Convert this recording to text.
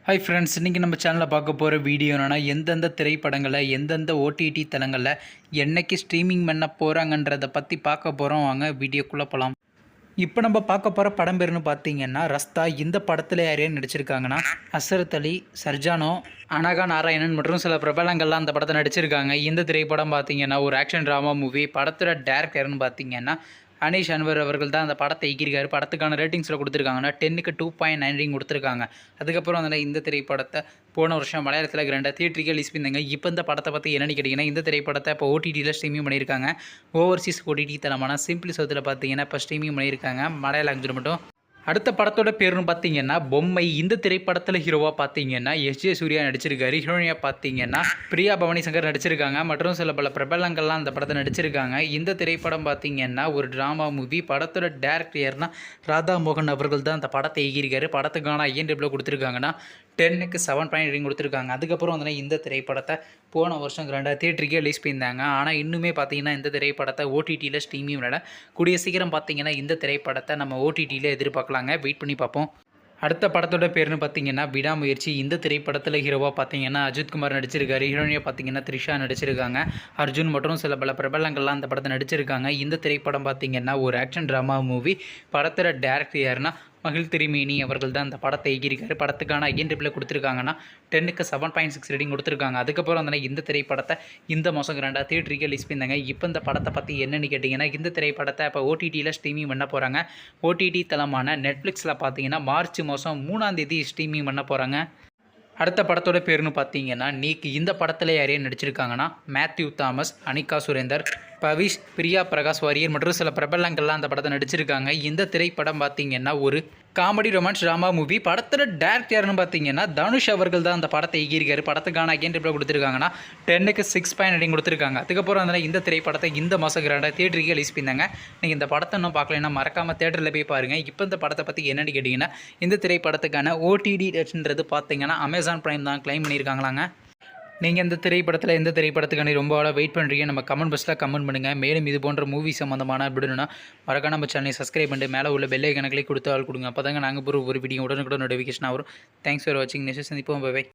Hi friends, இன்றைக்கி நம்ம சேனலில் பார்க்க போகிற வீடியோ என்னென்னா, எந்தெந்த திரைப்படங்களில் எந்தெந்த ஓடிடி தளங்களில் என்னைக்கு ஸ்ட்ரீமிங் பண்ண போகிறாங்கன்றதை பற்றி பார்க்க போகிறோம். வாங்க வீடியோக்குள்ளே போகலாம். இப்போ நம்ம பார்க்க போகிற படம் பேருன்னு பார்த்தீங்கன்னா ரஸ்தா. இந்த படத்தில் யார் யார் நடிச்சிருக்காங்கன்னா, அசரத் அலி, சர்ஜானோ, அனகா நாராயணன் மற்றும் சில பிரபலங்கள்லாம் அந்த படத்தை நடிச்சிருக்காங்க. இந்த திரைப்படம் பார்த்தீங்கன்னா ஒரு ஆக்ஷன் ட்ராமா மூவி. படத்தோட டேரக்டர்னு பார்த்தீங்கன்னா அனீஷ் அன்வர் அவர்கள் தான் அந்த படத்தை இயக்கியிருக்காரு. படத்துக்கான ரேட்டிங்ஸில் கொடுத்துருக்காங்கன்னா 10க்கு 2.9 ரேட்டிங் கொடுத்துருக்காங்க. அதுக்கப்புறம் அதில் இந்த திரைப்படத்தை போன வருஷம் மலையாளத்தில் கிராண்டாக தியேட்டருக்கு ரிலீஸ் பண்ணியிருந்தாங்க. இப்போ இந்த படத்தை பற்றி என்னென்னு கேட்டிங்கன்னா, இந்த திரைப்படத்தை இப்போ ஓடிடியில் ஸ்ட்ரீமிங் பண்ணியிருக்காங்க. ஓவர்சீஸ் ஓடிடி தளமான சிம்பிளி சவுத்தில் பார்த்தீங்கன்னா இப்போ ஸ்ட்ரீமிங் பண்ணியிருக்காங்க மலையாள லாங்குவேஜில் மட்டும். அடுத்த படத்தோட பேருன்னு பார்த்தீங்கன்னா பொம்மை. இந்த திரைப்படத்தில் ஹீரோவாக பார்த்தீங்கன்னா எஸ்.ஜே. சூர்யா நடிச்சிருக்காரு. ஹீரோயினியாக பார்த்தீங்கன்னா பிரியா பவானி சங்கர் நடிச்சிருக்காங்க. மற்றும் சில பல பிரபலங்கள்லாம் அந்த படத்தை நடிச்சிருக்காங்க. இந்த திரைப்படம் பார்த்தீங்கன்னா ஒரு ட்ராமா மூவி. படத்தோட டேரக்டர் யாருன்னா ராதா மோகன் அவர்கள் தான் அந்த படத்தை இயக்கியிருக்காரு. படத்துக்கான IMDb கொடுத்துருக்காங்கன்னா 10க்கு 7.9 ரேட்டிங் கொடுத்துருக்காங்க. அதுக்கப்புறம் வந்து இந்த திரைப்படத்தை போன வருஷம் கிராண்டாக தியேட்டருக்கே ரிலீஸ் பண்ணியிருந்தாங்க. ஆனால் இன்னுமே பார்த்தீங்கன்னா இந்த திரைப்படத்தை ஓடிடியில் ஸ்ட்ரீமிங் விட கூடிய சீக்கிரம் பார்த்தீங்கன்னா இந்த திரைப்படத்தை நம்ம ஓடிடியில் எதிர்பார்க்கலாங்க. வெயிட் பண்ணி பார்ப்போம். அடுத்த படத்தோட பேர்னு பார்த்தீங்கன்னா விடாமுயற்சி. இந்த திரைப்படத்தில் ஹீரோவாக பார்த்தீங்கன்னா அஜித்குமார் நடிச்சிருக்காரு. ஹீரோயினியாக பார்த்தீங்கன்னா த்ரிஷா நடிச்சிருக்காங்க. அர்ஜுன் மற்றும் சில பல பிரபலங்கள்லாம் அந்த படத்தை நடிச்சிருக்காங்க. இந்த திரைப்படம் பார்த்தீங்கன்னா ஒரு ஆக்ஷன் ட்ராமா மூவி. படத்தோட டேரக்டர் யாருன்னா மகிழ் திருமேனி அவர்கள் தான் அந்த படத்தை இயக்கியிருக்காரு. படத்துக்கான IMDb கொடுத்துருக்காங்கன்னா 10க்கு 7.6 ரேட்டிங் கொடுத்துருக்காங்க. அதுக்கப்புறம் வந்து இந்த திரைப்படத்தை இந்த மாதம் கிராண்டாக தியேட்டருக்கு ரிலீஸ் பண்ணியிருந்தாங்க. இப்போ இந்த படத்தை பற்றி என்னென்னு கேட்டிங்கன்னா, இந்த திரைப்படத்தை இப்போ ஓடிடியில் ஸ்ட்ரீமிங் பண்ண போகிறாங்க. ஓடிடி தளமான நெட்ஃப்ளிக்ஸில் பார்த்தீங்கன்னா மார்ச் மாதம் 3ஆம் தேதி ஸ்ட்ரீமிங் பண்ண போகிறாங்க. அடுத்த படத்தோட பேருன்னு பார்த்தீங்கன்னா நீக்கு. இந்த படத்தில் யாரையும் நடிச்சிருக்காங்கன்னா மேத்யூ தாமஸ், அனிகா சுரேந்தர், பவிஷ், பிரியா பிரகாஷ் வாரியர் மற்றும் சில பிரபலங்கள்லாம் அந்த படத்தை நடிச்சிருக்காங்க. இந்த திரைப்படம் பார்த்தீங்கன்னா ஒரு காமெடி ரொமான்ஸ் ட்ராமா மூவி. படத்தோட டேரக்டர் யாருன்னு பார்த்தீங்கன்னா தனுஷ் அவர்கள் தான் அந்த படத்தை இயக்கியிருக்காரு. படத்துக்கான IMDb கொடுத்துருக்காங்கன்னா 10க்கு 6.9 ரேட்டிங் கொடுத்துருக்காங்க. அதுக்கப்புறம் அதனால் இந்த திரைப்படத்தை இந்த மாதம் கிராண்டாக தியேட்டருக்கு ரிலீஸ் பண்ணியிருந்தாங்க. நீங்கள் இந்த படத்தை இன்னும் பார்க்கலன்னா மறக்காமல் தேட்டரில் போய் பாருங்கள். இப்போ இந்த படத்தை பற்றி என்னென்னு கேட்டிங்கன்னா, இந்த திரைப்படத்துக்கான OTT ரேட்ன்றது பார்த்தீங்கன்னா Amazon Prime தான் கிளைம் பண்ணியிருக்காங்களாங்க. நீங்கள் இந்த திரைப்படத்தில் எந்த திரைப்படத்துக்கான ரொம்ப வெயிட் பண்ணுறீங்க நம்ம கமெண்ட் பாக்ஸில் கமெண்ட் பண்ணுங்கள். மேலும் இது போன்ற மூவி சம்மந்தமான அப்படின்னா மறக்காம நம்ம சேனலை சப்ஸ்கிரைப் பண்ணிட்டு மேலே உள்ள பெல் ஐகானை கிளிக் கொடுத்து ஆள் கொடுங்க. அப்போ தாங்க நாங்கள் ஒரு வீடியோ உடனுக்குடன் நோட்டிஃபிகேஷன் வரும். தேங்க்ஸ் ஃபார் வாட்சிங். நெக்ஸ்ட் சந்திப்போம். பை.